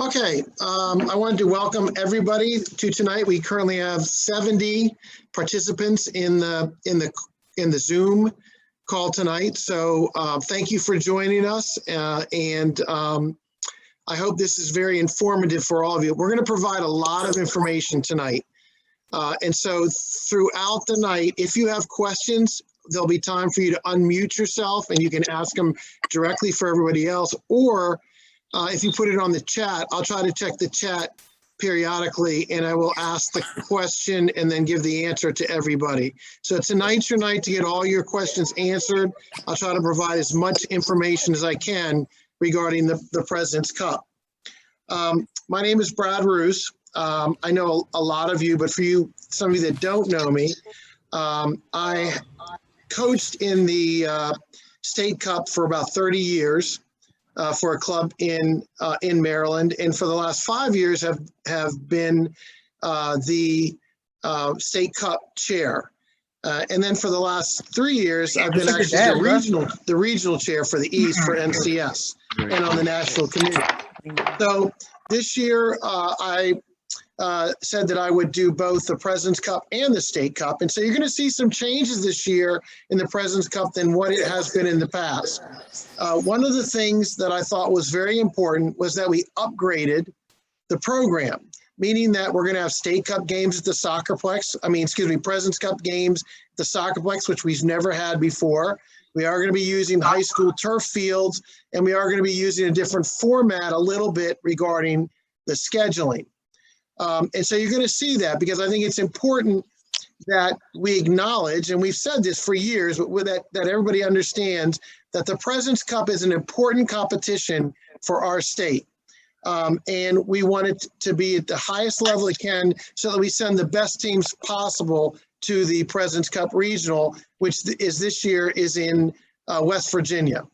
Okay, I wanted to welcome everybody to tonight. We currently have 70 participants in the Zoom call tonight. So thank you for joining us, and I hope this is very informative for all of you. We're going to provide a lot of information tonight, and so throughout the night, if you have questions, there'll be time for you to unmute yourself, and you can ask them directly for everybody else, or if you put it on the chat, I'll try to check the chat periodically, and I will ask the question and then give the answer to everybody. So tonight's your night to get all your questions answered. I'll try to provide as much information as I can regarding the President's Cup. My name is Brad Roos. I know a lot of you, but for you, some of you that don't know me, I coached in the State Cup for about 30 years. For a club in Maryland, and for the last 5 years have been the State Cup chair, and then for the last 3 years I've been actually the regional chair for the East for MCS and on the national committee. So this year I said that I would do both the President's Cup and the State Cup. And so you're going to see some changes this year in the President's Cup than what it has been in the past. One of the things that I thought was very important was that we upgraded the program, meaning that we're going to have State Cup games at the Soccerplex. President's Cup games at the Soccerplex, which we've never had before. We are going to be using high school turf fields, and we are going to be using a different format a little bit regarding the scheduling. And so you're going to see that, because I think it's important that we acknowledge, and we've said this for years, but with that everybody understands that the President's Cup is an important competition for our state. And we want it to be at the highest level it can so that we send the best teams possible to the President's Cup Regional, which is this year is in West Virginia.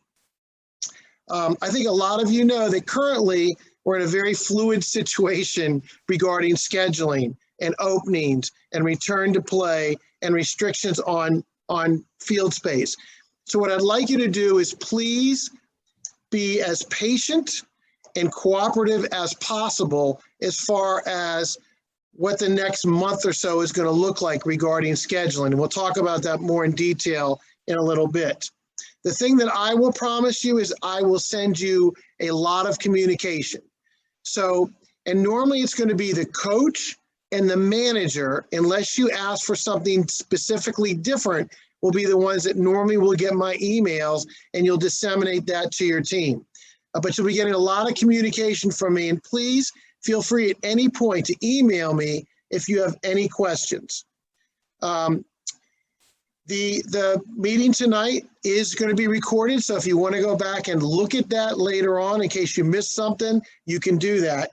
I think a lot of you know that currently we're in a very fluid situation regarding scheduling and openings and return to play and restrictions on field space. So what I'd like you to do is please be as patient and cooperative as possible as far as what the next month or so is going to look like regarding scheduling. And we'll talk about that more in detail in a little bit. The thing that I will promise you is I will send you a lot of communication. So, and normally it's going to be the coach and the manager, unless you ask for something specifically different, will be the ones that normally will get my emails, and you'll disseminate that to your team. But you'll be getting a lot of communication from me, and please feel free at any point to email me if you have any questions. The meeting tonight is going to be recorded, so if you want to go back and look at that later on in case you missed something, you can do that.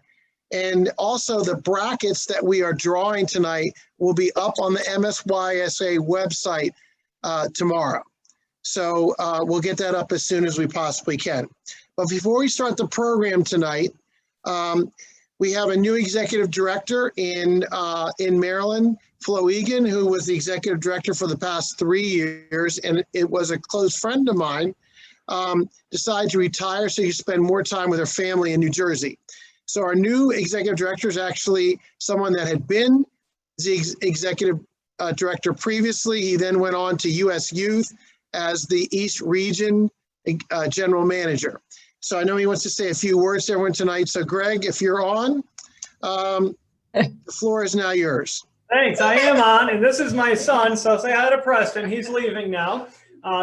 And also the brackets that we are drawing tonight will be up on the MSYSA website tomorrow. So we'll get that up as soon as we possibly can. But before we start the program tonight, we have a new executive director in Maryland, Flo Egan, who was the executive director for the past 3 years, and it was a close friend of mine, decided to retire so he could spend more time with her family in New Jersey. So our new executive director is actually someone that had been the executive director previously. He then went on to U.S. Youth as the East Region general manager. So I know he wants to say a few words to everyone tonight. So Greg, if you're on, the floor is now yours. Thanks, I am on, and this is my son, so say hi to Preston. He's leaving now.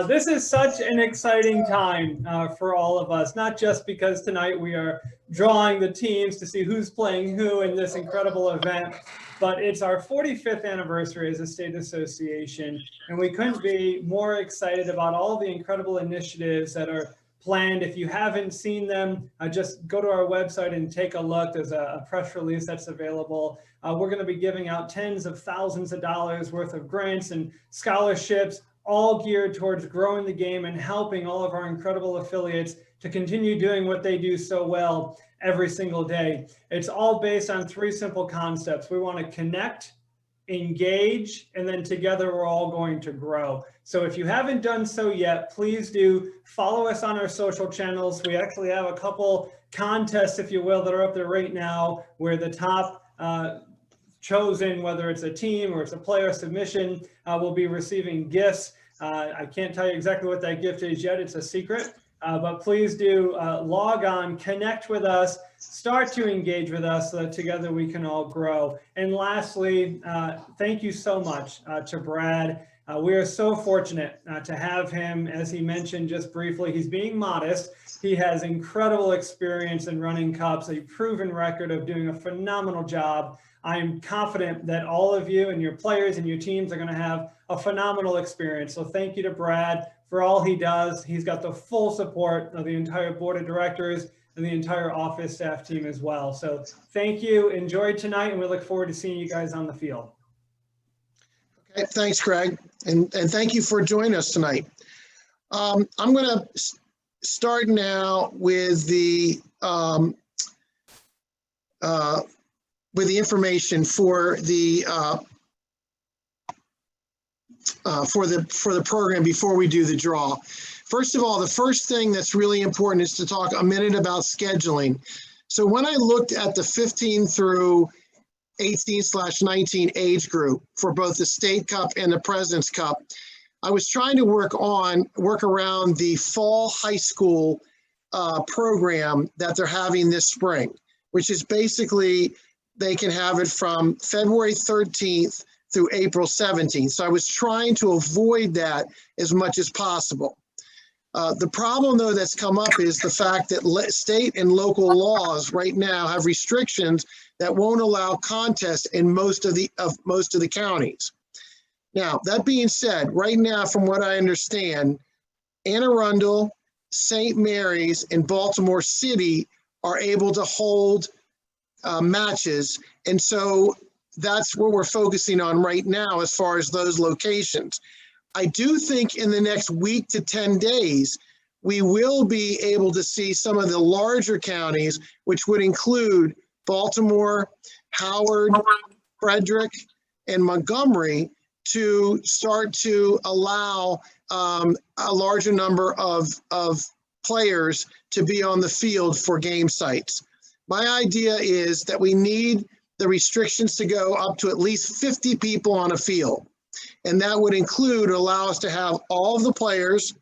This is such an exciting time for all of us, not just because tonight we are drawing the teams to see who's playing who in this incredible event, but it's our 45th anniversary as a state association, and we couldn't be more excited about all the incredible initiatives that are planned. If you haven't seen them, just go to our website and take a look. There's a press release that's available. We're going to be giving out tens of thousands of dollars worth of grants and scholarships, all geared towards growing the game and helping all of our incredible affiliates to continue doing what they do so well every single day. It's all based on 3 simple concepts. We want to connect, engage, and then together we're all going to grow. So if you haven't done so yet, please do follow us on our social channels. We actually have a couple contests, if you will, that are up there right now, where the top chosen, whether it's a team or it's a player submission, will be receiving gifts. I can't tell you exactly what that gift is yet. It's a secret. But please do log on, connect with us, start to engage with us so that together we can all grow. And lastly, thank you so much to Brad. We are so fortunate to have him. As he mentioned just briefly, he's being modest. He has incredible experience in running cups, a proven record of doing a phenomenal job. I am confident that all of you and your players and your teams are going to have a phenomenal experience. So thank you to Brad for all he does. He's got the full support of the entire board of directors and the entire office staff team as well. So thank you. Enjoy tonight, and we look forward to seeing you guys on the field. Okay, thanks, Greg. And thank you for joining us tonight. I'm going to start now with the information for the program before we do the draw. First of all, the first thing that's really important is to talk a minute about scheduling. So when I looked at the 15 through 18/19 age group for both the State Cup and the President's Cup, I was trying to work around the fall high school program that they're having this spring, which is basically they can have it from February 13th through April 17th. So I was trying to avoid that as much as possible. The problem, though, that's come up is the fact that state and local laws right now have restrictions that won't allow contests in most of the counties. Now, that being said, right now, from what I understand, Anne Arundel, St. Mary's, and Baltimore City are able to hold matches, and so that's what we're focusing on right now as far as those locations. I do think in the next week to 10 days, we will be able to see some of the larger counties, which would include Baltimore, Howard, Frederick, and Montgomery, to start to allow a larger number of players to be on the field for game sites. My idea is that we need the restrictions to go up to at least 50 people on a field. And that would include allow us to have all of the players,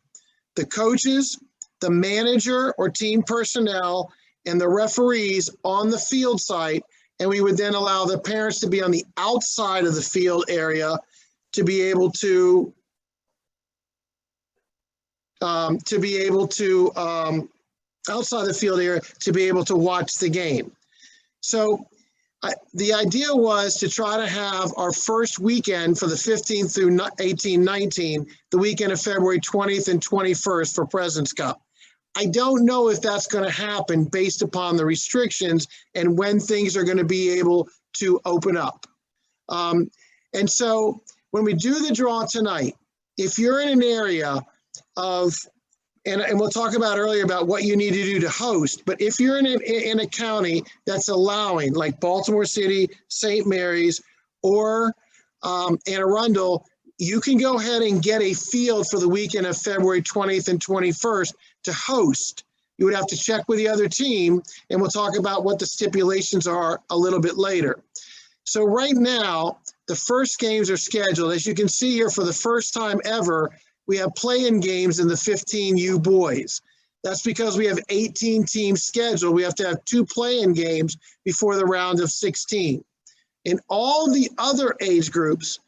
the coaches, the manager or team personnel, and the referees on the field site. And we would then allow the parents to be on the outside of the field area to be able to outside the field area to be able to watch the game. So the idea was to try to have our first weekend for the 15th through 18-19, the weekend of February 20th and 21st for President's Cup. I don't know if that's going to happen based upon the restrictions and when things are going to be able to open up. And so when we do the draw tonight, if you're in an area of, and we'll talk about earlier about what you need to do to host, but if you're in a county that's allowing, like Baltimore City, St. Mary's, or Anne Arundel, you can go ahead and get a field for the weekend of February 20th and 21st to host. You would have to check with the other team, and we'll talk about what the stipulations are a little bit later. So right now, the first games are scheduled. As you can see here, for the first time ever, we have play-in games in the 15U boys. That's because we have 18 teams scheduled. We have to have 2 play-in games before the round of 16. In all the other age groups,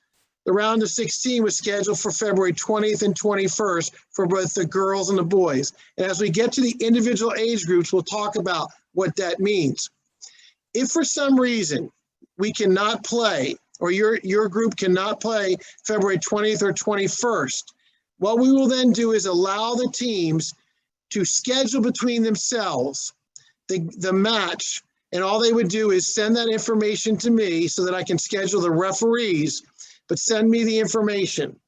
the round of 16 was scheduled for February 20th and 21st for both the girls and the boys. And as we get to the individual age groups, we'll talk about what that means. If for some reason we cannot play, or your group cannot play February 20th or 21st, what we will then do is allow the teams to schedule between themselves the match, and all they would do is send that information to me so that I can schedule the referees, but send me the information.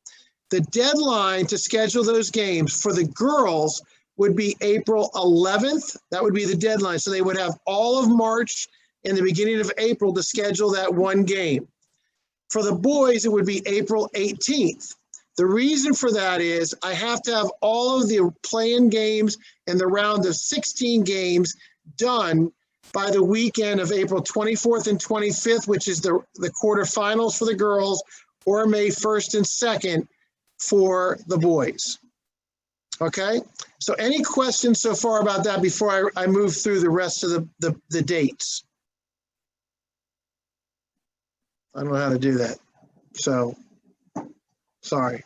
The deadline to schedule those games for the girls would be April 11th. That would be the deadline. So they would have all of March and the beginning of April to schedule that one game. For the boys, it would be April 18th. The reason for that is I have to have all of the play-in games and the round of 16 games done by the weekend of April 24th and 25th, which is the quarterfinals for the girls, or May 1st and 2nd for the boys. Okay, so any questions so far about that before I move through the rest of the dates? I don't know how to do that, so sorry.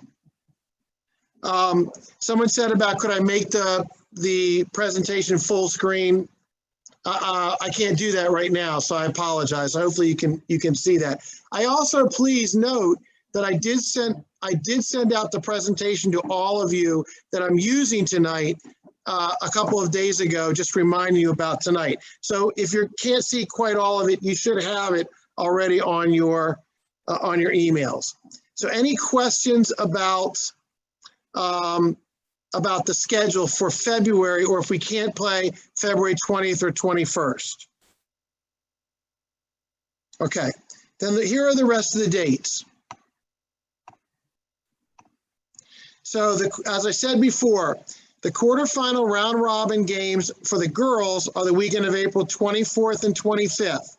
Someone said about could I make the presentation full screen? I can't do that right now, so I apologize. Hopefully you can see that. I also please note that I did send out the presentation to all of you that I'm using tonight a couple of days ago, just reminding you about tonight. So if you can't see quite all of it, you should have it already on your emails. So any questions about the schedule for February, or if we can't play February 20th or 21st? Okay, then here are the rest of the dates. So as I said before, the quarterfinal round robin games for the girls are the weekend of April 24th and 25th.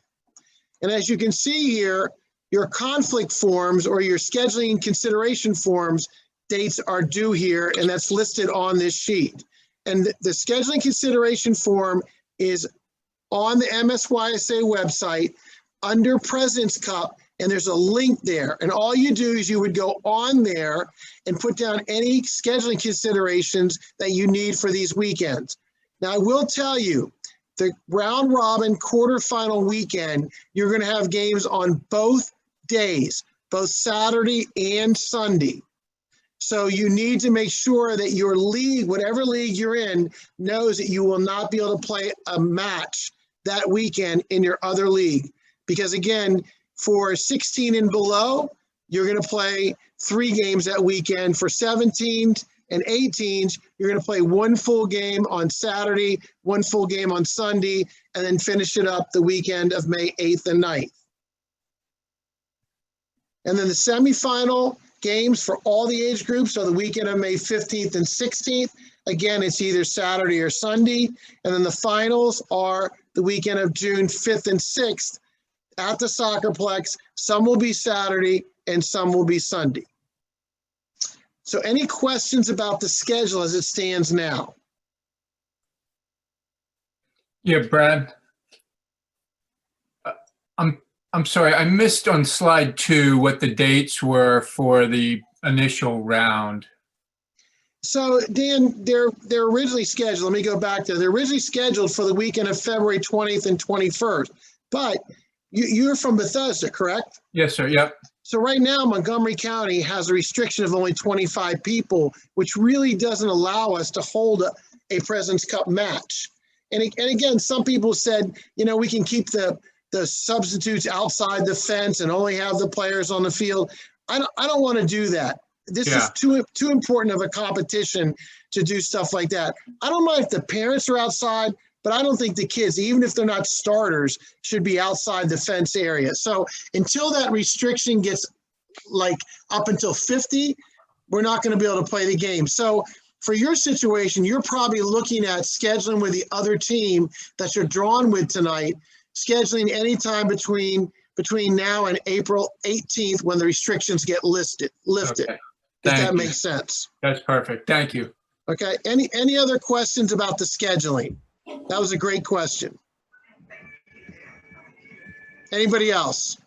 And as you can see here, your conflict forms or your scheduling consideration forms dates are due here, and that's listed on this sheet. And the scheduling consideration form is on the MSYSA website under President's Cup, and there's a link there. And all you do is you would go on there and put down any scheduling considerations that you need for these weekends. Now, I will tell you, the round robin quarterfinal weekend, you're going to have games on both days, both Saturday and Sunday. So you need to make sure that your league, whatever league you're in, knows that you will not be able to play a match that weekend in your other league. Because again, for 16 and below, you're going to play 3 games that weekend. For 17s and 18s, you're going to play 1 full game on Saturday, 1 full game on Sunday, and then finish it up the weekend of May 8th and 9th. And then the semifinal games for all the age groups are the weekend of May 15th and 16th. Again, it's either Saturday or Sunday. And then the finals are the weekend of June 5th and 6th at the Soccerplex. Some will be Saturday and some will be Sunday. So any questions about the schedule as it stands now? Yeah, Brad. I'm sorry, I missed on slide 2 what the dates were for the initial round. So Dan, they're originally scheduled, let me go back there. They're originally scheduled for the weekend of February 20th and 21st, but you're from Bethesda, correct? Yes, sir, yep. So right now, Montgomery County has a restriction of only 25 people, which really doesn't allow us to hold a President's Cup match. And again, some people said, you know, we can keep the substitutes outside the fence and only have the players on the field. I don't want to do that. This is too important of a competition to do stuff like that. I don't mind if the parents are outside, but I don't think the kids, even if they're not starters, should be outside the fence area. So until that restriction gets like up until 50, we're not going to be able to play the game. So for your situation, you're probably looking at scheduling with the other team that you're drawn with tonight, scheduling anytime between now and April 18th when the restrictions get lifted. Okay. If that makes sense. That's perfect. Thank you. Okay. Any other questions about the scheduling? That was a great question. Anybody else?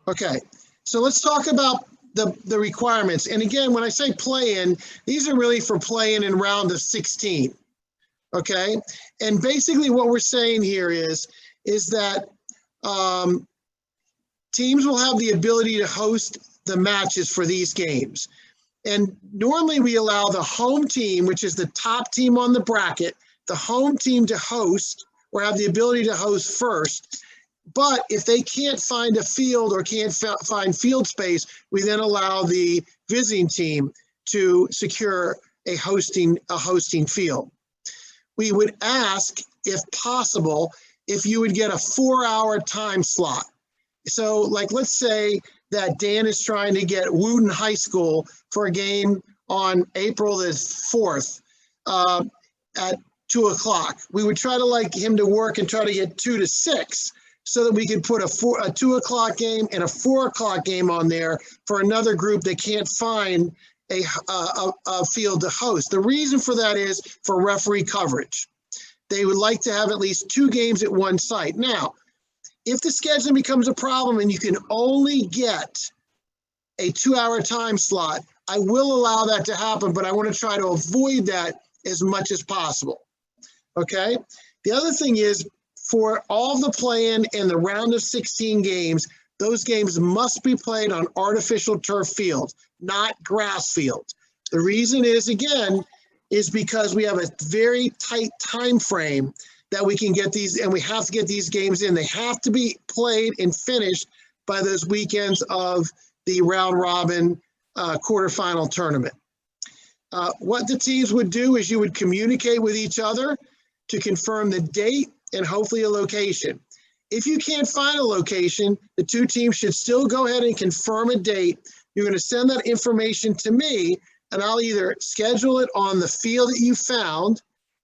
Okay. So let's talk about the requirements. And again, when I say play-in, these are really for play-in in round of 16. Okay. And basically what we're saying here is that teams will have the ability to host the matches for these games. And normally we allow the home team, which is the top team on the bracket, the home team to host or have the ability to host first. But if they can't find a field or can't find field space, we then allow the visiting team to secure a hosting field. We would ask, if possible, if you would get a 4-hour time slot. So like, let's say that Dan is trying to get Wooten High School for a game on April the 4th at 2 o'clock. We would try to like him to work and try to get 2 to 6 so that we could put a 2 o'clock game and a 4 o'clock game on there for another group that can't find a field to host. The reason for that is for referee coverage. They would like to have at least 2 games at one site. Now, if the scheduling becomes a problem and you can only get a 2-hour time slot, I will allow that to happen, but I want to try to avoid that as much as possible. Okay? The other thing is, for all the play-in and the round of 16 games, those games must be played on artificial turf fields, not grass fields. The reason is, again, is because we have a very tight time frame that we can get these, and we have to get these games in. They have to be played and finished by those weekends of the round robin quarterfinal tournament. What the teams would do is you would communicate with each other to confirm the date and hopefully a location. If you can't find a location, the 2 teams should still go ahead and confirm a date. You're going to send that information to me, and I'll either schedule it on the field that you found,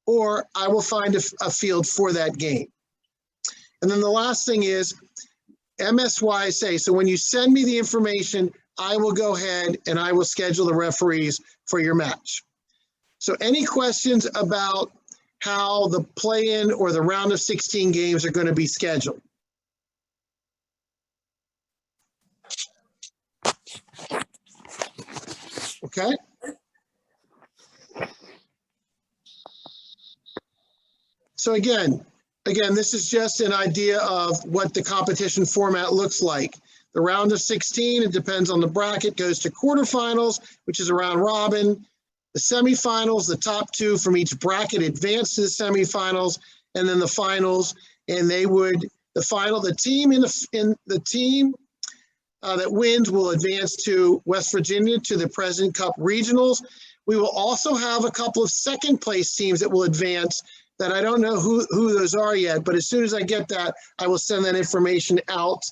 or I will find a field for that game. And then the last thing is MSYSA. So when you send me the information, I will go ahead and I will schedule the referees for your match. So any questions about how the play-in or the round of 16 games are going to be scheduled? Okay. So again, this is just an idea of what the competition format looks like. The round of 16, it depends on the bracket, goes to quarterfinals, which is a round robin. The semifinals, the top 2 from each bracket advance to the semifinals, and then the finals. And they would, the team that wins will advance to West Virginia to the President Cup regionals. We will also have a couple of second place teams that will advance that I don't know who those are yet, but as soon as I get that, I will send that information out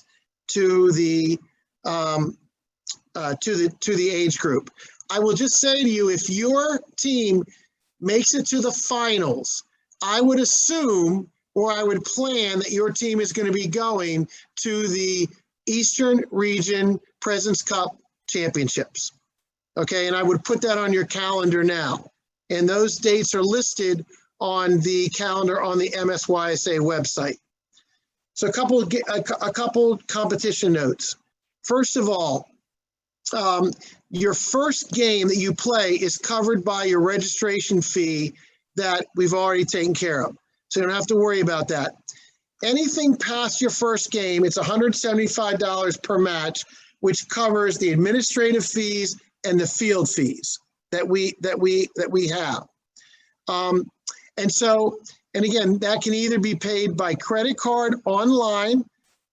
to the age group. I will just say to you, if your team makes it to the finals, I would assume, or I would plan, that your team is going to be going to the Eastern Region President's Cup Championships. Okay, and I would put that on your calendar now. And those dates are listed on the calendar on the MSYSA website. So a couple competition notes. First of all, your first game that you play is covered by your registration fee that we've already taken care of. So you don't have to worry about that. Anything past your first game, it's $175 per match, which covers the administrative fees and the field fees that we have. And again, that can either be paid by credit card online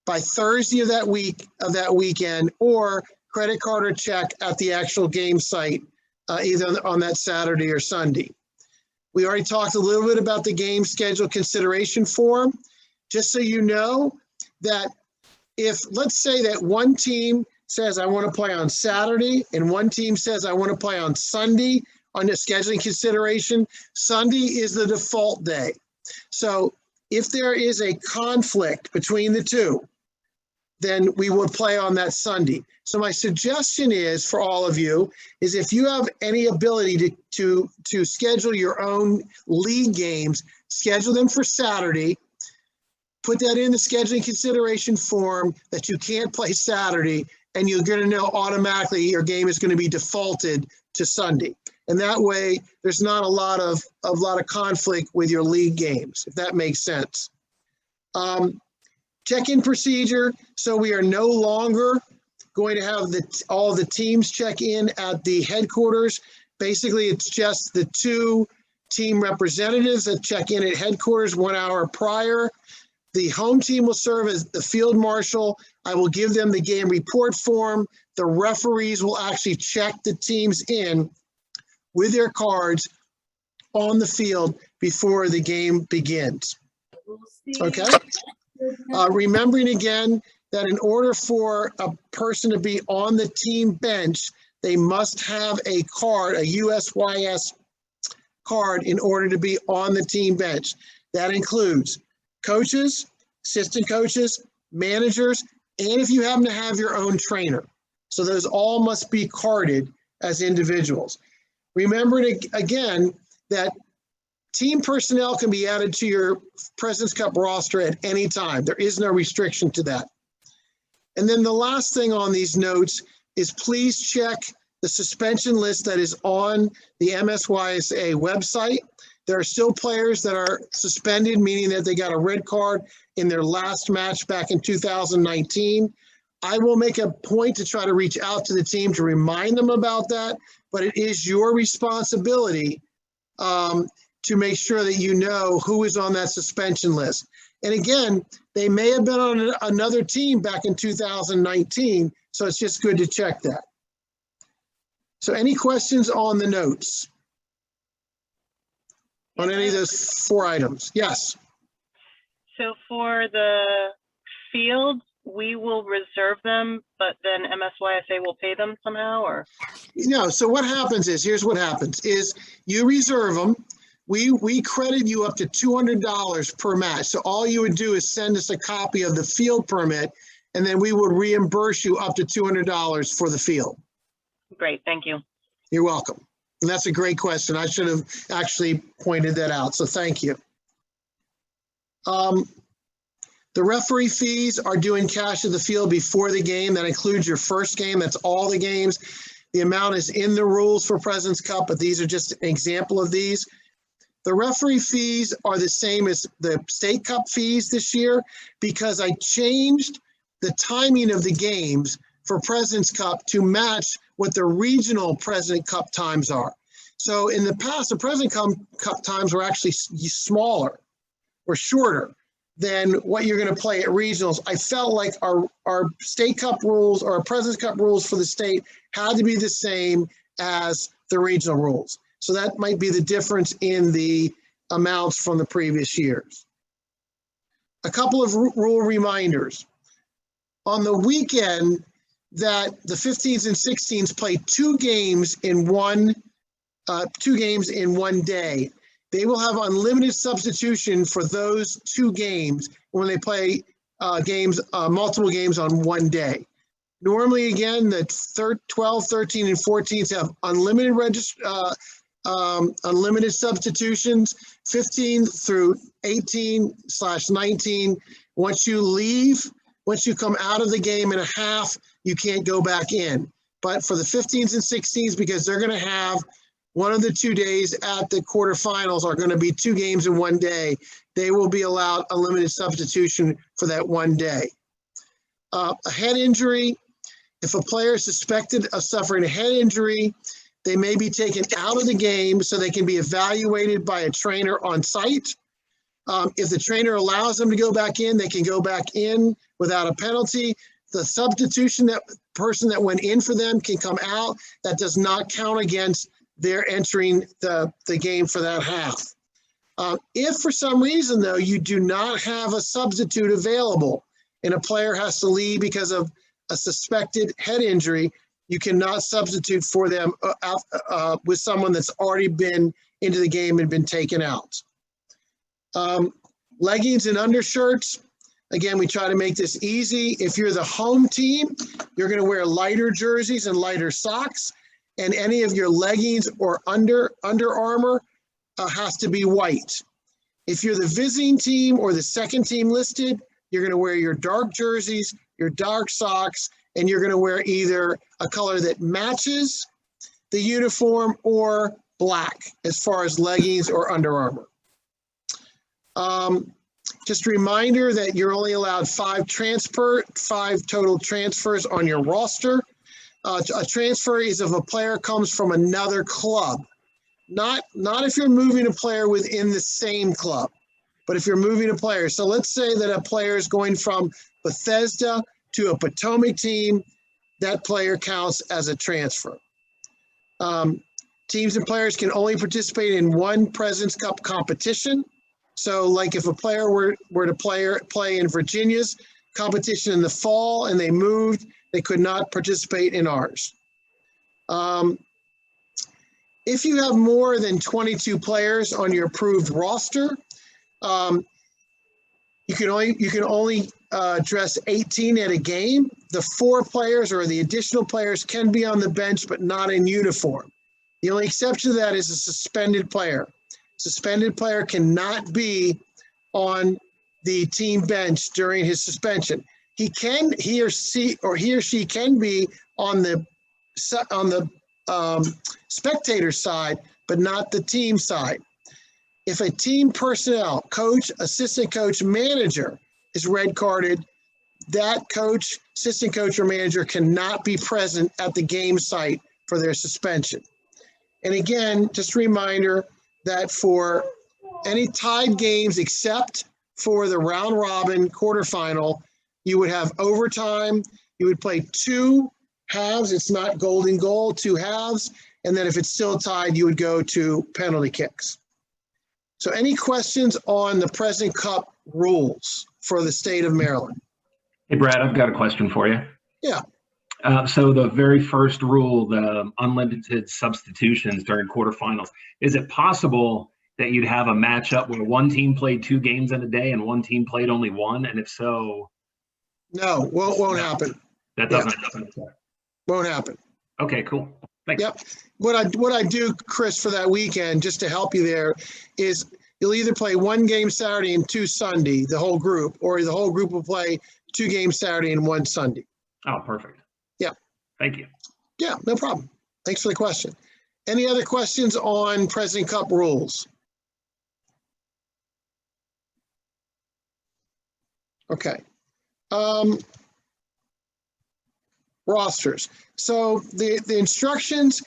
by Thursday of that weekend, or credit card or check at the actual game site, either on that Saturday or Sunday. We already talked a little bit about the game schedule consideration form. Just so you know that if, let's say that one team says I want to play on Saturday and one team says I want to play on Sunday on the scheduling consideration, Sunday is the default day. So if there is a conflict between the two, then we will play on that Sunday. So my suggestion is for all of you is if you have any ability to schedule your own league games, schedule them for Saturday. Put that in the scheduling consideration form that you can't play Saturday, and you're going to know automatically your game is going to be defaulted to Sunday. And that way, there's not a lot of conflict with your league games, if that makes sense. Check-in procedure. So we are no longer going to have all the teams check in at the headquarters. Basically, it's just the 2 team representatives that check in at headquarters 1 hour prior. The home team will serve as the field marshal. I will give them the game report form. The referees will actually check the teams in with their cards on the field before the game begins. Okay? Remembering again that in order for a person to be on the team bench, they must have a card, a USYS card, in order to be on the team bench. That includes coaches, assistant coaches, managers, and if you happen to have your own trainer. So those all must be carded as individuals. Remember again that team personnel can be added to your President's Cup roster at any time. There is no restriction to that. And then the last thing on these notes is please check the suspension list that is on the MSYSA website. There are still players that are suspended, meaning that they got a red card in their last match back in 2019. I will make a point to try to reach out to the team to remind them about that, but it is your responsibility to make sure that you know who is on that suspension list. And again, they may have been on another team back in 2019, so it's just good to check that. So any questions on the notes? On any of those 4 items? Yes. So for the fields, we will reserve them, but then MSYSA will pay them somehow, or? No, so what happens is, here's what happens, is you reserve them. We credit you up to $200 per match. So all you would do is send us a copy of the field permit, and then we would reimburse you up to $200 for the field. Great, thank you. You're welcome. And that's a great question. I should have actually pointed that out, so thank you. The referee fees are due in cash at the field before the game. That includes your first game. That's all the games. The amount is in the rules for President's Cup, but these are just an example of these. The referee fees are the same as the State Cup fees this year because I changed the timing of the games for President's Cup to match what the regional President Cup times are. So in the past, the President Cup times were actually smaller or shorter than what you're going to play at regionals. I felt like our State Cup rules or our President's Cup rules for the state had to be the same as the regional rules. So that might be the difference in the amounts from the previous years. A couple of rule reminders. On the weekend that the 15s and 16s play 2 games in one day, they will have unlimited substitution for those 2 games when they play multiple games on one day. Normally, again, the 12, 13, and 14s have unlimited substitutions. 15 through 18/19, once you come out of the game in a half, you can't go back in. But for the 15s and 16s, because they're going to have one of the 2 days at the quarterfinals are going to be 2 games in one day, they will be allowed a limited substitution for that one day. A head injury, if a player is suspected of suffering a head injury, they may be taken out of the game so they can be evaluated by a trainer on site. If the trainer allows them to go back in, they can go back in without a penalty. The substitution, that person that went in for them can come out. That does not count against their entering the game for that half. If for some reason, though, you do not have a substitute available and a player has to leave because of a suspected head injury, you cannot substitute for them with someone that's already been into the game and been taken out. Leggings and undershirts. Again, we try to make this easy. If you're the home team, you're going to wear lighter jerseys and lighter socks, and any of your leggings or Under Armour has to be white. If you're the visiting team or the second team listed, you're going to wear your dark jerseys, your dark socks, and you're going to wear either a color that matches the uniform or black as far as leggings or Under Armour. Just a reminder that you're only allowed 5 total transfers on your roster. A transfer is if a player comes from another club, not if you're moving a player within the same club, but if you're moving a player. So let's say that a player is going from Bethesda to a Potomac team, that player counts as a transfer. Teams and players can only participate in one President's Cup competition. So like if a player were to play in Virginia's competition in the fall and they moved. They could not participate in ours. If you have more than 22 players on your approved roster, you can only dress 18 at a game. The 4 players or the additional players can be on the bench, but not in uniform. The only exception to that is a suspended player. Suspended player cannot be on the team bench during his suspension. He or she can be on the spectator side, but not the team side. If a team personnel, coach, assistant coach, manager is red carded, that coach, assistant coach, or manager cannot be present at the game site for their suspension. And again, just a reminder that for any tied games except for the round robin quarterfinal, you would have overtime. You would play 2 halves. It's not golden goal, 2 halves. And then if it's still tied, you would go to penalty kicks. So any questions on the President Cup rules for the state of Maryland? Hey, Brad, I've got a question for you. Yeah. So the very first rule, the unlimited substitutions during quarterfinals, is it possible that you'd have a matchup where one team played 2 games in a day and one team played only 1? And if so? No, won't happen. That doesn't happen. Won't happen. Okay, cool. Thanks. Yep. What I do, Chris, for that weekend, just to help you there, is you'll either play 1 game Saturday and 2 Sunday, the whole group, or the whole group will play 2 games Saturday and 1 Sunday. Oh, perfect. Yeah. Thank you. Yeah, no problem. Thanks for the question. Any other questions on President Cup rules? Okay. Rosters. So the instructions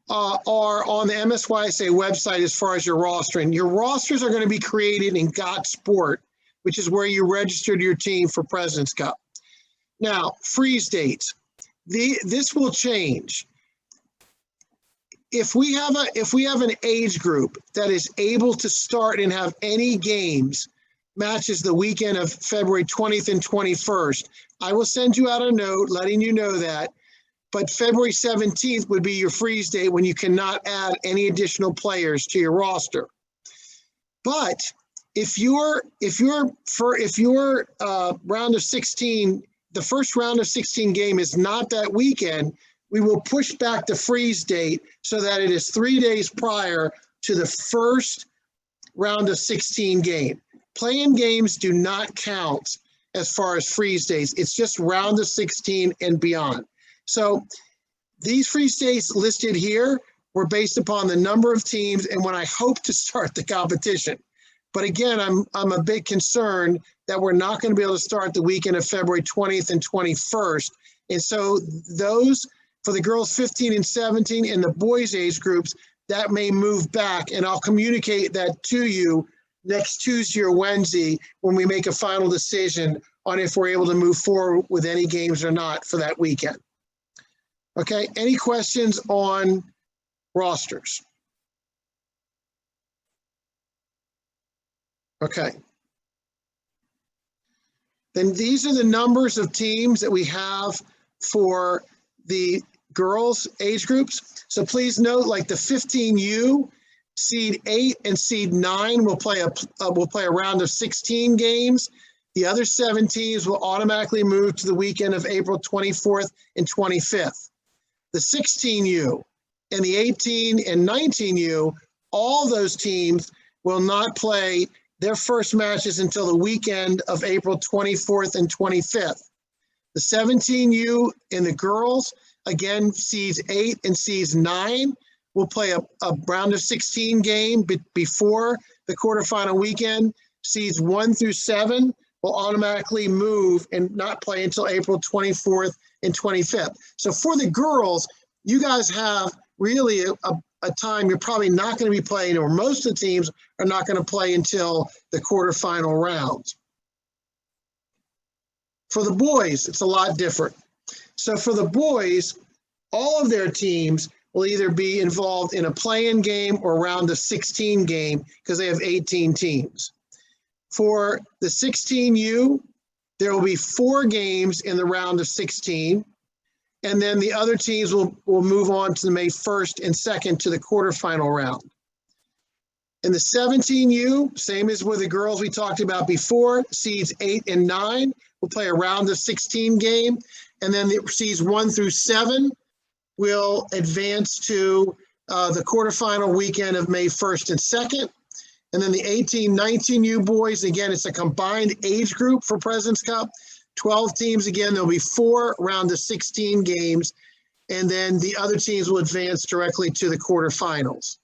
are on the MSYSA website as far as your rostering. Your rosters are going to be created in Got Sport, which is where you registered your team for President's Cup. Now, freeze dates. This will change. If we have an age group that is able to start and have any games, matches the weekend of February 20th and 21st, I will send you out a note letting you know that. But February 17th would be your freeze date when you cannot add any additional players to your roster. But if your round of 16, the first round of 16 game is not that weekend, we will push back the freeze date so that it is 3 days prior to the first round of 16 game. Play-in games do not count as far as freeze days. It's just round of 16 and beyond. So these freeze dates listed here were based upon the number of teams and when I hope to start the competition. But again, I'm a bit concerned that we're not going to be able to start the weekend of February 20th and 21st. And so those, for the girls 15 and 17 and the boys age groups, that may move back. And I'll communicate that to you next Tuesday or Wednesday when we make a final decision on if we're able to move forward with any games or not for that weekend. Okay, any questions on rosters? Okay. Then these are the numbers of teams that we have for the girls age groups. So please note, like the 15U, seed 8 and seed 9 will play a round of 16 games. The other 7 teams will automatically move to the weekend of April 24th and 25th. The 16U and the 18 and 19U, all those teams will not play their first matches until the weekend of April 24th and 25th. The 17U and the girls, again, seeds 8 and seeds 9, will play a round of 16 game before the quarterfinal weekend. Seeds 1 through 7 will automatically move and not play until April 24th and 25th. So for the girls, you guys have really a time you're probably not going to be playing, or most of the teams are not going to play until the quarterfinal round. For the boys, it's a lot different. So for the boys, all of their teams will either be involved in a play-in game or round of 16 game because they have 18 teams. For the 16U, There will be 4 games in the round of 16. And then the other teams will move on to the May 1st and 2nd to the quarterfinal round. In the 17U, same as with the girls we talked about before, seeds 8 and 9 will play a round of 16 game. And then the seeds 1 through 7 will advance to the quarterfinal weekend of May 1st and 2nd. And then the 18-19U boys, again, it's a combined age group for President's Cup. 12 teams, again, there'll be 4 round of 16 games, and then the other teams will advance directly to the quarterfinals.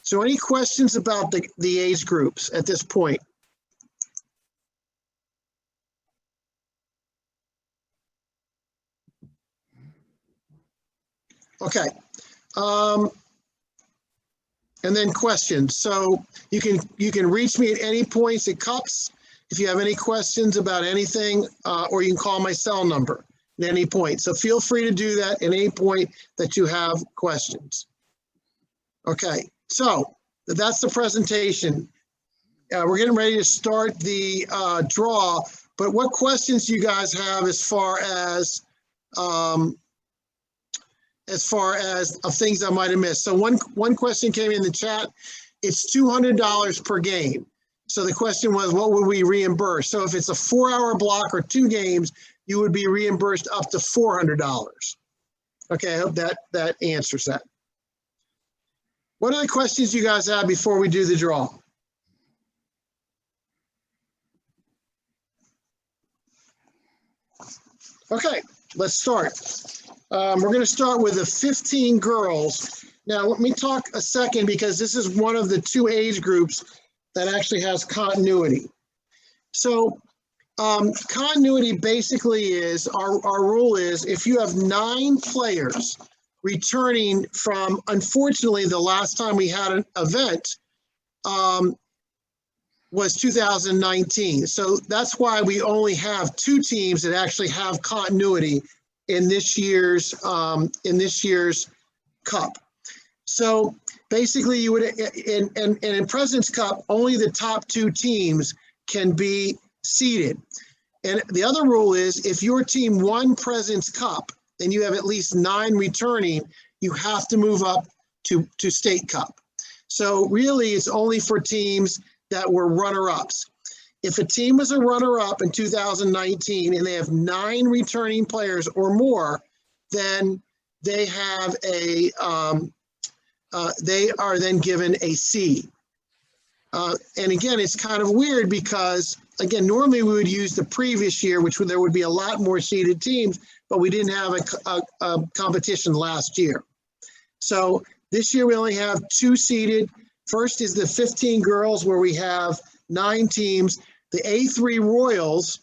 So any questions about the age groups at this point? Okay. And then questions. So you can reach me at any points at Cups if you have any questions about anything, or you can call my cell number at any point. So feel free to do that at any point that you have questions. Okay, so that's the presentation. We're getting ready to start the draw, but what questions do you guys have as far as of things I might have missed? So one question came in the chat. It's $200 per game. So the question was, what would we reimburse? So if it's a 4-hour block or 2 games, you would be reimbursed up to $400. Okay, I hope that answers that. What other questions you guys have before we do the draw? Okay, let's start. We're going to start with the 15 girls. Now, let me talk a second, because this is one of the 2 age groups that actually has continuity. So continuity basically is, our rule is, if you have 9 players returning from, unfortunately, the last time we had an event was 2019. So that's why we only have 2 teams that actually have continuity in this year's Cup. So basically, you would, in President's Cup, only the top 2 teams can be seeded. And the other rule is, if your team won President's Cup and you have at least 9 returning, you have to move up to State Cup. So really, it's only for teams that were runner-ups. If a team was a runner-up in 2019 and they have 9 returning players or more, then they have they are then given a seed. And again, it's kind of weird because, again, normally we would use the previous year, which there would be a lot more seeded teams, but we didn't have a competition last year. So this year we only have 2 seeded. First is the 15 girls, where we have 9 teams. The A3 Royals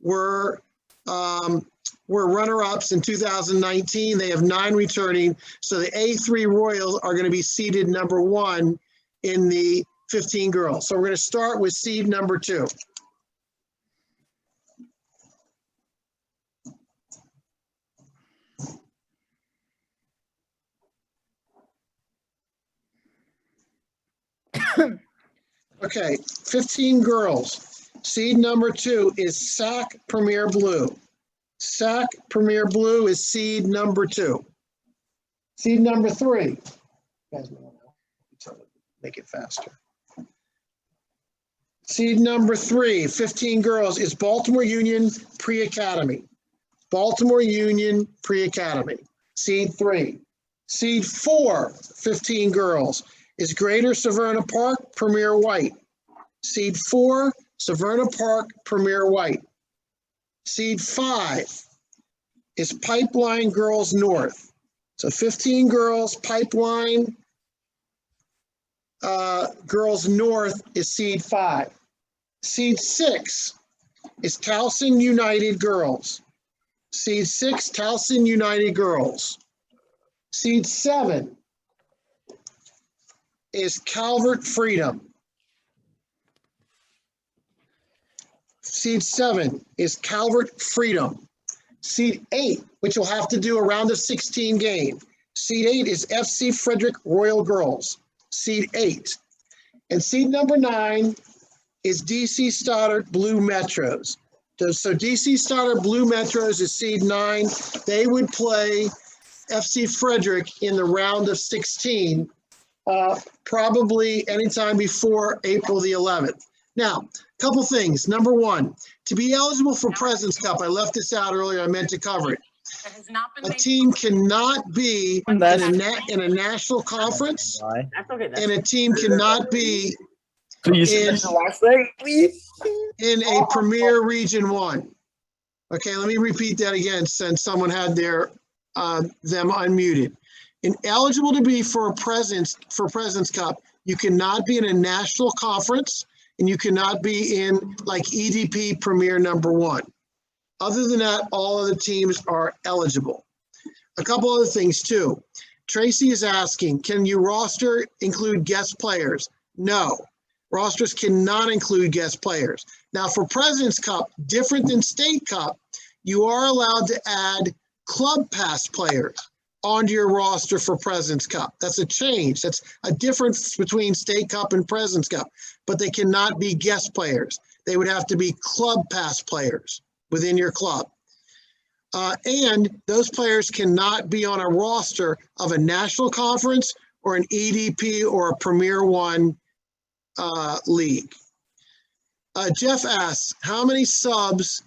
were runner-ups in 2019. They have 9 returning. So the A3 Royals are going to be seeded number 1 in the 15 girls. So we're going to start with seed number 2. Okay, 15 girls. Seed number 2 is SAC Premier Blue. SAC Premier Blue is seed number 2. Seed number 3. Make it faster. Seed number 3, 15 girls, is Baltimore Union Pre-Academy. Baltimore Union Pre-Academy. Seed 3. Seed 4, 15 girls, is Greater Severna Park Premier White. Seed 4, Severna Park Premier White. Seed 5 is Pipeline Girls North. So 15 girls, Pipeline Girls North is seed 5. Seed 6 is Towson United Girls. Seed 6, Towson United Girls. Seed 7 is Calvert Freedom. Seed 7 is Calvert Freedom. Seed 8, which will have to do a round of 16 game. Seed 8 is FC Frederick Royal Girls. Seed 8. And seed number 9 is DC Stoddard Blue Metros. So DC Stoddard Blue Metros is seed 9. They would play FC Frederick in the round of 16, probably anytime before April the 11th. Now, a couple things. Number one, to be eligible for President's Cup, I left this out earlier, I meant to cover it. A team cannot be in a national conference, That's okay. and a team cannot be Can you say the last thing, please? in a Premier Region 1. Okay, let me repeat that again since someone had them unmuted. Eligible to be for President's Cup, you cannot be in a national conference, and you cannot be in like EDP Premier number 1. Other than that, all of the teams are eligible. A couple other things too. Tracy is asking, can your roster include guest players? No, rosters cannot include guest players. Now for President's Cup, different than State Cup, you are allowed to add club pass players onto your roster for President's Cup. That's a change. That's a difference between State Cup and President's Cup, but they cannot be guest players. They would have to be club pass players within your club. And those players cannot be on a roster of a national conference or an EDP or a Premier 1 league. Jeff asks, how many subs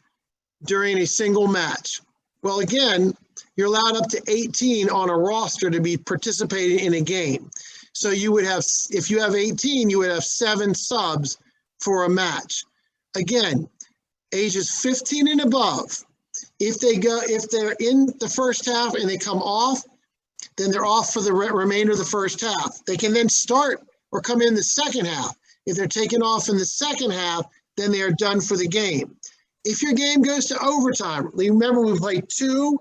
during a single match? Well, again, you're allowed up to 18 on a roster to be participating in a game. So you would have, if you have 18, you would have 7 subs for a match. Again, ages 15 and above, if they're in the first half and they come off, then they're off for the remainder of the first half. They can then start or come in the second half. If they're taken off in the second half, then they are done for the game. If your game goes to overtime, remember we played two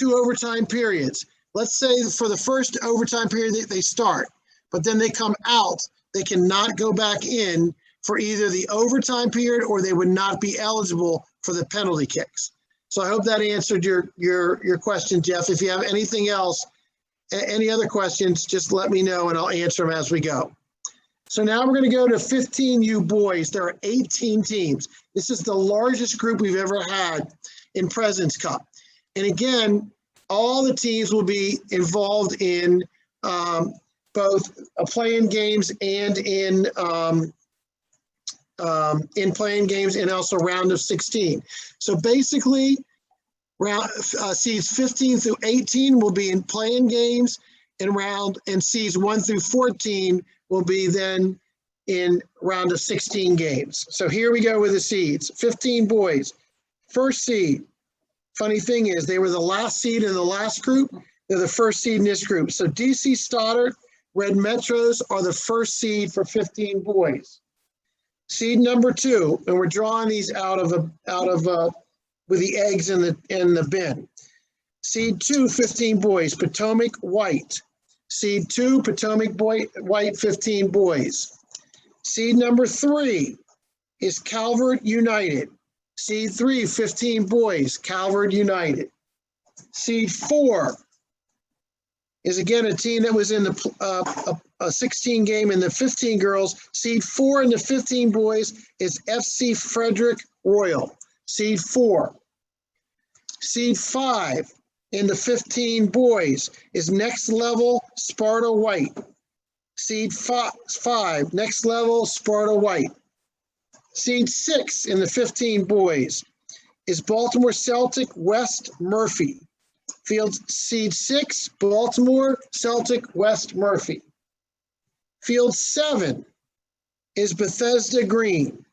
overtime periods. Let's say for the first overtime period they start, but then they come out, they cannot go back in for either the overtime period or they would not be eligible for the penalty kicks. So I hope that answered your question, Jeff. If you have anything else, any other questions, just let me know and I'll answer them as we go. So now we're going to go to 15U boys. There are 18 teams. This is the largest group we've ever had in President's Cup. And again, all the teams will be involved in both playing games and in playing games and also round of 16. So basically, seeds 15 through 18 will be in playing games, and seeds 1 through 14 will be then in round of 16 games. So here we go with the seeds. 15 boys, first seed. Funny thing is, they were the last seed in the last group. They're the first seed in this group. So DC Stoddard, Red Metros are the first seed for 15 boys. Seed number 2, and we're drawing these out of with the eggs in the bin. Seed 2, 15 boys, Potomac White. Seed 2, Potomac White, 15 boys. Seed number 3 is Calvert United. Seed 3, 15 boys, Calvert United. Seed 4 is again a team that was in the a 16 game in the 15 girls. Seed 4 in the 15 boys is FC Frederick Royal. Seed 4. Seed 5 in the 15 boys is Next Level Sparta White. Seed 5, Next Level Sparta White. Seed 6 in the 15 boys is Baltimore Celtic West Murphy. Field seed 6, Baltimore Celtic West Murphy. Field 7 is Bethesda Green.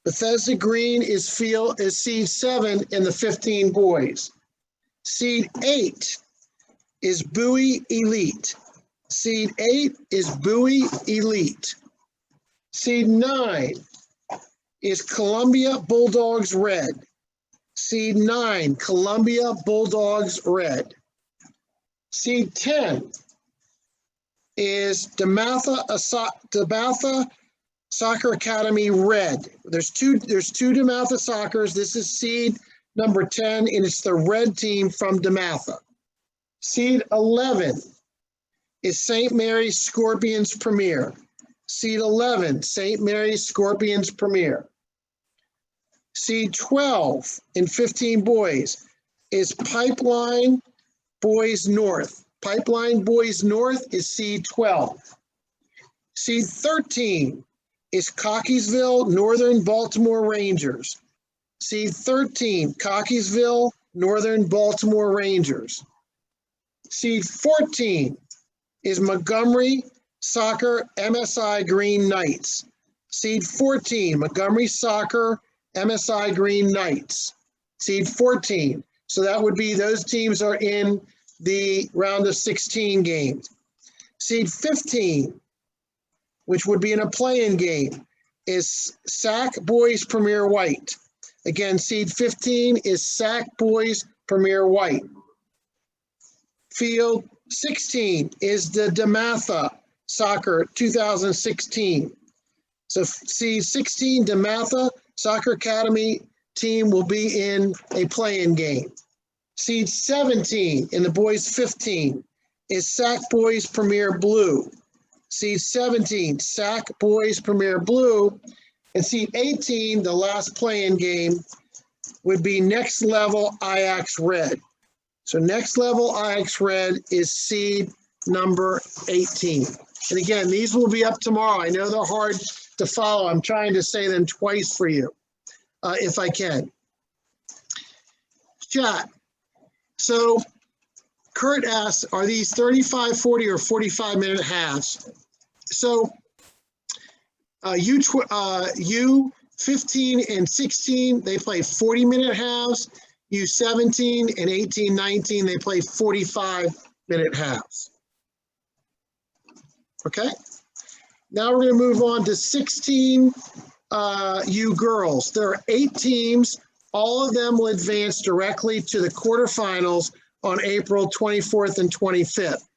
Bethesda Green is seed 7 in the 15 boys. Seed 8 is Bowie Elite. Seed 8 is Bowie Elite. Seed 9 is Columbia Bulldogs Red. Seed 9, Columbia Bulldogs Red. Seed 10 is DeMatha Soccer Academy Red. There's two DeMatha Soccers. This is seed number 10, and it's the red team from DeMatha. Seed 11 is St. Mary's Scorpions Premier. Seed 11, St. Mary's Scorpions Premier. Seed 12 in 15 boys is Pipeline Boys North. Pipeline Boys North is seed 12. Seed 13 is Cockeysville Northern Baltimore Rangers. Seed 13, Cockeysville Northern Baltimore Rangers. Seed 14 is Montgomery Soccer MSI Green Knights. Seed 14, Montgomery Soccer MSI Green Knights. Seed 14. So that would be those teams are in the round of 16 games. Seed 15, which would be in a play-in game, is Sac Boys Premier White. Again, seed 15 is Sac Boys Premier White. Field 16 is the DeMatha Soccer 2016. So seed 16, DeMatha Soccer Academy team will be in a play-in game. Seed 17 in the boys 15 is Sac Boys Premier Blue. Seed 17, Sac Boys Premier Blue. And seed 18, the last play-in game, would be Next Level Ajax Red. So Next Level Ajax Red is seed number 18. And again, these will be up tomorrow. I know they're hard to follow. I'm trying to say them twice for you, if I can. Chat. So Kurt asks, are these 35, 40, or 45-minute halves? So U15 and 16, they play 40-minute halves. U17 and 18, 19, they play 45-minute halves. Okay? Now we're going to move on to 16 U girls. There are 8 teams. All of them will advance directly to the quarterfinals on April 24th and 25th.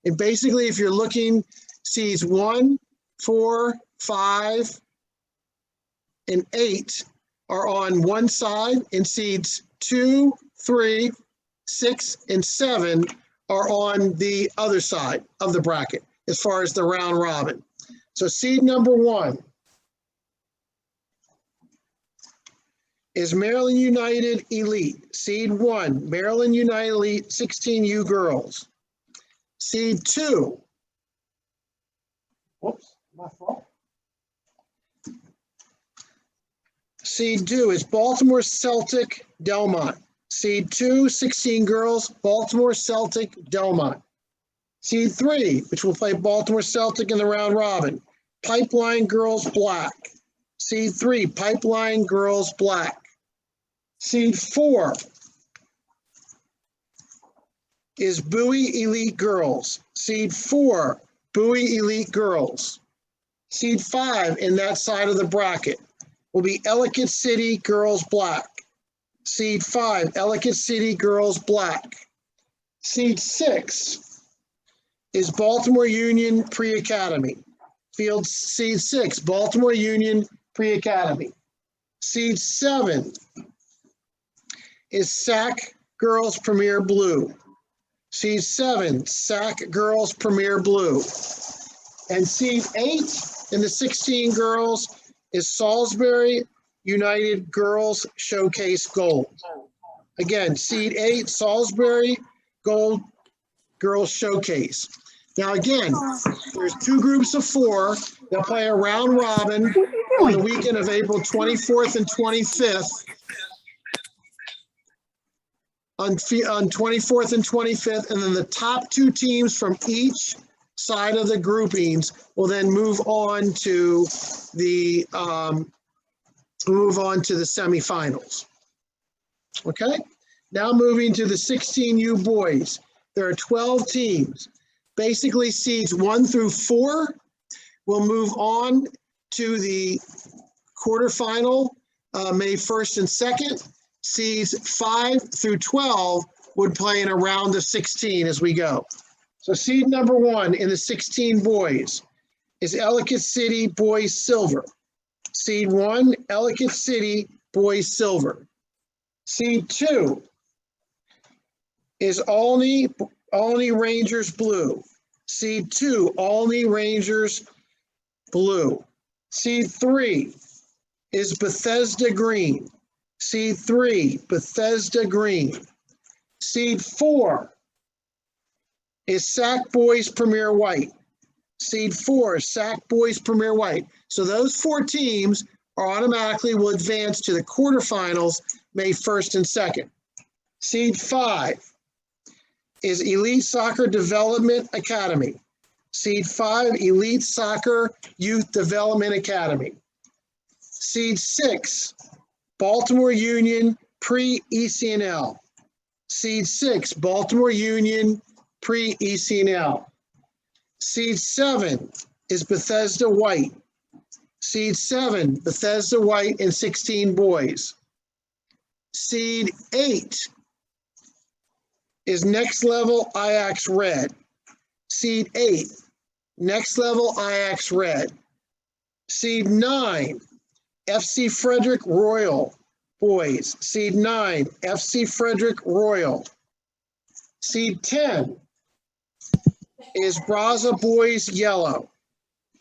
And basically, if you're looking, seeds 1, 4, 5, and 8 are on one side, and seeds 2, 3, 6, and 7 are on the other side of the bracket as far as the round robin. So seed number 1 is Maryland United Elite. Seed 1, Maryland United Elite, 16 U girls. Seed 2, whoops, my fault. Seed 2 is Baltimore Celtic Delmont. Seed 2, 16 girls, Baltimore Celtic Delmont. Seed 3, which will play Baltimore Celtic in the round robin, Pipeline Girls Black. Seed 3, Pipeline Girls Black. Seed 4 is Bowie Elite Girls. Seed 4, Bowie Elite Girls. Seed 5 in that side of the bracket will be Ellicott City Girls Black. Seed 5, Ellicott City Girls Black. Seed 6 is Baltimore Union Pre-Academy. Field seed 6, Baltimore Union Pre-Academy. Seed 7 is Sac Girls Premier Blue. Seed 7, Sac Girls Premier Blue. And seed 8 in the 16 girls is Salisbury United Girls Showcase Gold. Again, seed 8, Salisbury Gold Girls Showcase. Now again, there's 2 groups of 4 that play a round robin on the weekend of April 24th and 25th. On 24th and 25th, and then the top 2 teams from each side of the groupings will then move on to the semifinals. Okay, now moving to the 16U boys. There are 12 teams. Basically, seeds 1 through 4 will move on to the quarterfinal May 1st and 2nd. Seeds 5 through 12 would play in a round of 16 as we go. So seed number 1 in the 16 boys is Ellicott City Boys Silver. Seed 1, Ellicott City Boys Silver. Seed 2 is Olney Rangers Blue. Seed 2, Olney Rangers Blue. Seed 3 is Bethesda Green. Seed 3, Bethesda Green. Seed 4 is Sac Boys Premier White. Seed 4, Sac Boys Premier White. So those 4 teams are automatically will advance to the quarterfinals May 1st and 2nd. Seed 5 is Elite Soccer Development Academy. Seed 5, Elite Soccer Youth Development Academy. Seed 6, Baltimore Union Pre-ECNL. Seed 6, Baltimore Union Pre-ECNL. Seed 7 is Bethesda White. Seed 7, Bethesda White and 16 boys. Seed 8 is Next Level Ajax Red. Seed 8, Next Level Ajax Red. Seed 9, FC Frederick Royal boys. Seed 9, FC Frederick Royal. Seed 10 is Braza Boys Yellow.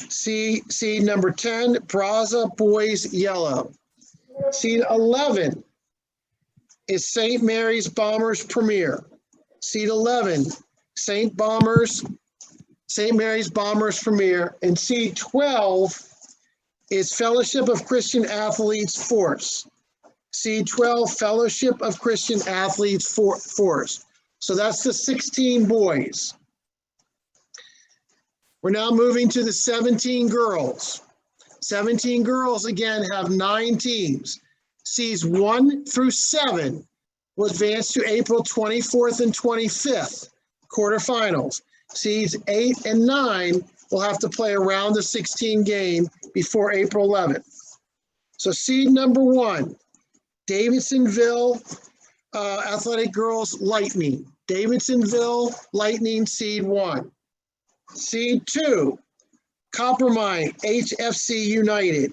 Seed number 10, Braza Boys Yellow. Seed 11 is St. Mary's Bombers Premier. Seed 11, St. Mary's Bombers Premier. And seed 12 is Fellowship of Christian Athletes Force. Seed 12, Fellowship of Christian Athletes Force. So that's the 16 boys. We're now moving to the 17 girls. 17 girls, again, have 9 teams. Seeds 1 through 7 will advance to April 24th and 25th, quarterfinals. Seeds 8 and 9 will have to play a round of 16 game before April 11th. So seed number 1, Davidsonville Athletic Girls Lightning. Davidsonville Lightning, seed 1. Seed 2, Coppermine HFC United.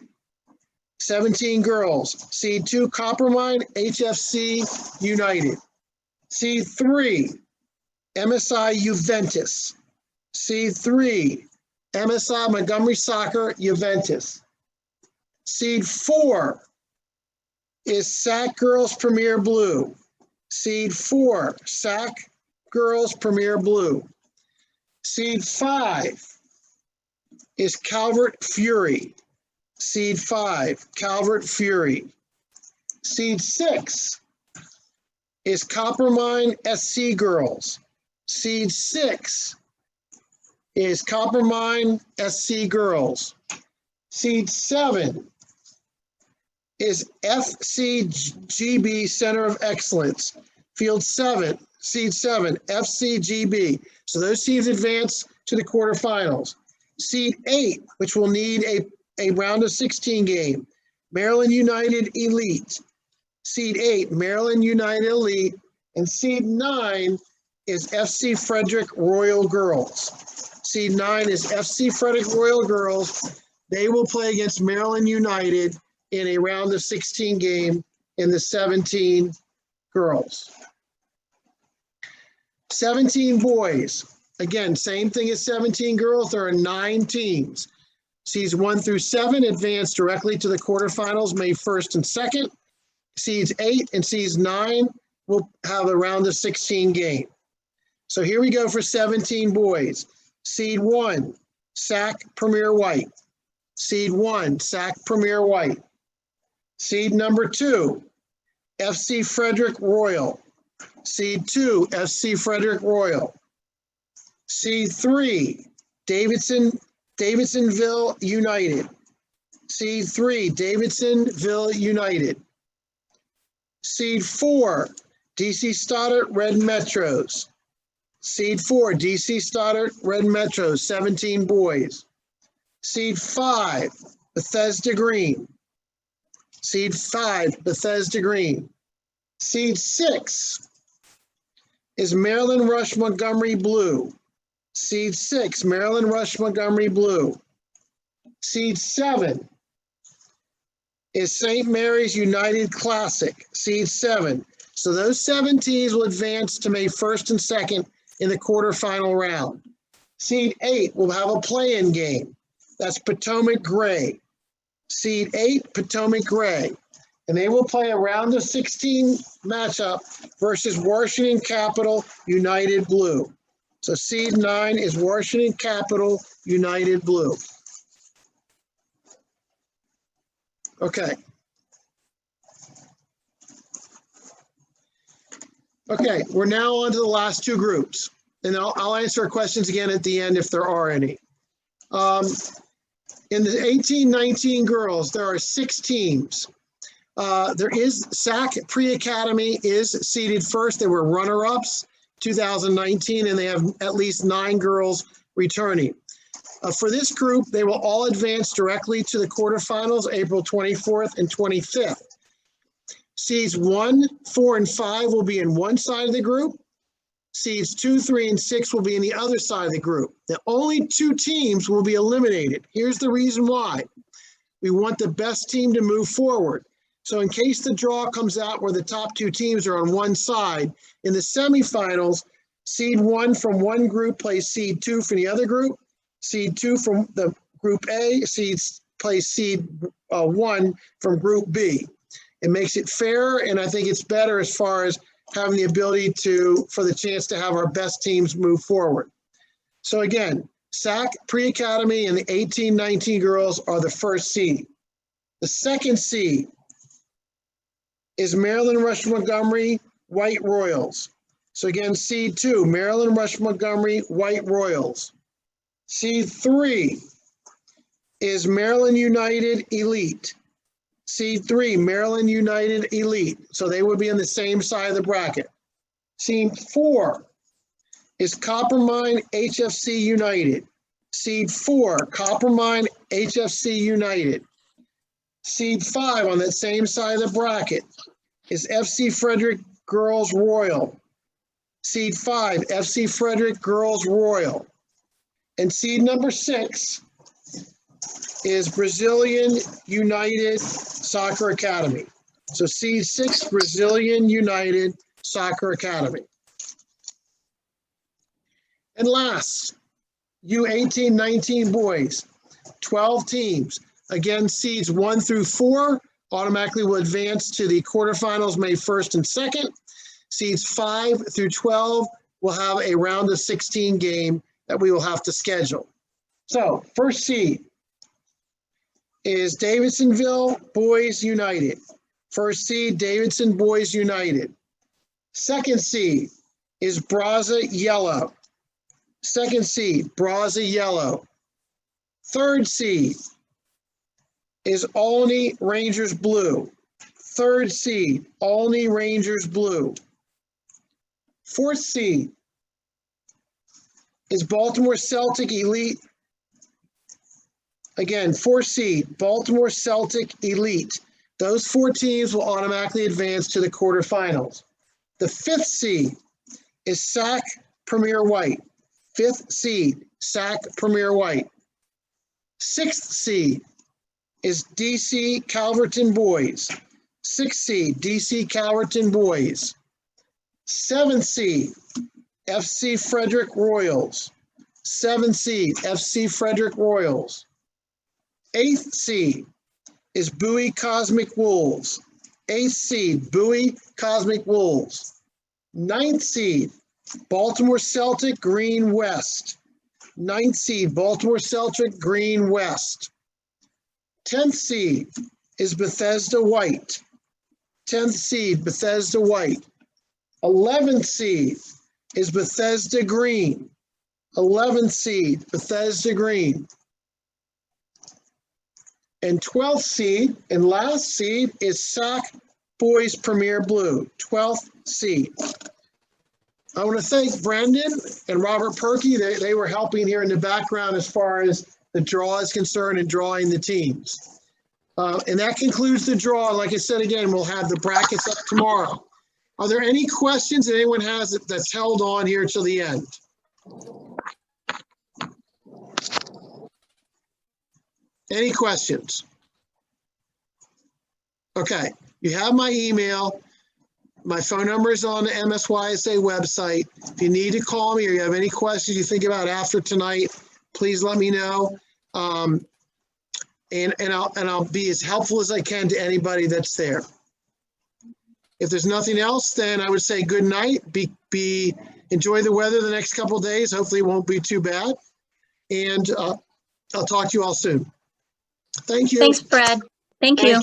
17 girls. Seed 2, Coppermine HFC United. Seed 3, MSI Juventus. Seed 3, MSI Montgomery Soccer Juventus. Seed 4 is SAC Girls Premier Blue. Seed 4, SAC Girls Premier Blue. Seed 5 is Calvert Fury. Seed 5, Calvert Fury. Seed 6 is Coppermine SC Girls. Seed 6 is Coppermine SC Girls. Seed 7 is FCGB Center of Excellence. Field 7, seed 7, FCGB. So those teams advance to the quarterfinals. Seed 8, which will need a round of 16 game, Maryland United Elite. Seed 8, Maryland United Elite. And seed 9 is FC Frederick Royal Girls. Seed 9 is FC Frederick Royal Girls. They will play against Maryland United in a round of 16 game in the 17 girls. 17 boys. Again, same thing as 17 girls. There are 9 teams. Seeds 1 through 7 advance directly to the quarterfinals May 1st and 2nd. Seeds 8 and seeds 9 will have a round of 16 game. So here we go for 17 boys. Seed 1, SAC Premier White. Seed 1, SAC Premier White. Seed number 2, FC Frederick Royal. Seed 2, FC Frederick Royal. Seed 3, Davidsonville United. Seed 3, Davidsonville United. Seed 4, DC Stoddard Red Metros. Seed 4, DC Stoddard Red Metros, 17 boys. Seed 5, Bethesda Green. Seed 5, Bethesda Green. Seed 6 is Maryland Rush Montgomery Blue. Seed 6, Maryland Rush Montgomery Blue. Seed 7 is St. Mary's United Classic. Seed 7. So those 7 teams will advance to May 1st and 2nd in the quarterfinal round. Seed 8 will have a play-in game. That's Potomac Gray. Seed 8, Potomac Gray. and they will play a round of 16 matchup versus Washington Capital United Blue. So seed 9 is Washington Capital United Blue. Okay. Okay, we're now on to the last two groups, and I'll answer questions again at the end if there are any. In the 18-19 girls, there are 6 teams. There is SAC Pre-Academy is seeded first. They were runner-ups 2019, and they have at least 9 girls returning. For this group, they will all advance directly to the quarterfinals, April 24th and 25th. Seeds 1, 4, and 5 will be in one side of the group. Seeds 2, 3, and 6 will be in the other side of the group. The only 2 teams will be eliminated. Here's the reason why. We want the best team to move forward. So in case the draw comes out where the top 2 teams are on one side, in the semifinals, seed 1 from one group plays seed 2 from the other group. Seed 2 from the group A plays seed 1 from group B. It makes it fair, and I think it's better as far as having the ability for the chance to have our best teams move forward. So again, SAC Pre-Academy and the 18-19 girls are the first seed. The second seed is Maryland Rush Montgomery White Royals. So again, seed 2, Maryland Rush Montgomery White Royals. Seed 3 is Maryland United Elite. Seed 3, Maryland United Elite. So they would be on the same side of the bracket. Seed 4 is Coppermine HFC United. Seed 4, Coppermine HFC United. Seed 5 on that same side of the bracket is FC Frederick Girls Royal. Seed 5, FC Frederick Girls Royal. And seed number 6 is Brazilian United Soccer Academy. So seed 6, Brazilian United Soccer Academy. And last, U18-19 boys, 12 teams. Again, seeds 1 through 4 automatically will advance to the quarterfinals May 1st and 2nd. Seeds 5 through 12 will have a round of 16 game that we will have to schedule. So first seed is Davidsonville Boys United. First seed, Davidson Boys United. Second seed is Brazza Yellow. Second seed, Brazza Yellow. Third seed is Olney Rangers Blue. Third seed, Olney Rangers Blue. Fourth seed is Baltimore Celtic Elite. Again, 4th seed, Baltimore Celtic Elite. Those 4 teams will automatically advance to the quarterfinals. The 5th seed is SAC Premier White. 5th seed, SAC Premier White. 6th seed is DC Calverton Boys. 6th seed, DC Calverton Boys. 7th seed, FC Frederick Royals. 7th seed, FC Frederick Royals. 8th seed is Bowie Cosmic Wolves. 8th seed, Bowie Cosmic Wolves. 9th seed, Baltimore Celtic Green West. 9th seed, Baltimore Celtic Green West. 10th seed is Bethesda White. 10th seed, Bethesda White. 11th seed is Bethesda Green. 11th seed, Bethesda Green. And 12th seed and last seed is SAC Boys Premier Blue, 12th seed. I want to thank Brendan and Robert Perkey. They were helping here in the background as far as the draw is concerned and drawing the teams. And that concludes the draw. Like I said, again, we'll have the brackets up tomorrow. Are there any questions that anyone has that's held on here till the end? Any questions? Okay, you have my email. My phone number is on the MSYSA website. If you need to call me or you have any questions you think about after tonight, please let me know. And I'll be as helpful as I can to anybody that's there. If there's nothing else, then I would say good night. Enjoy the weather the next couple of days. Hopefully it won't be too bad. And I'll talk to you all soon. Thank you. Thanks, Brad. Thank you.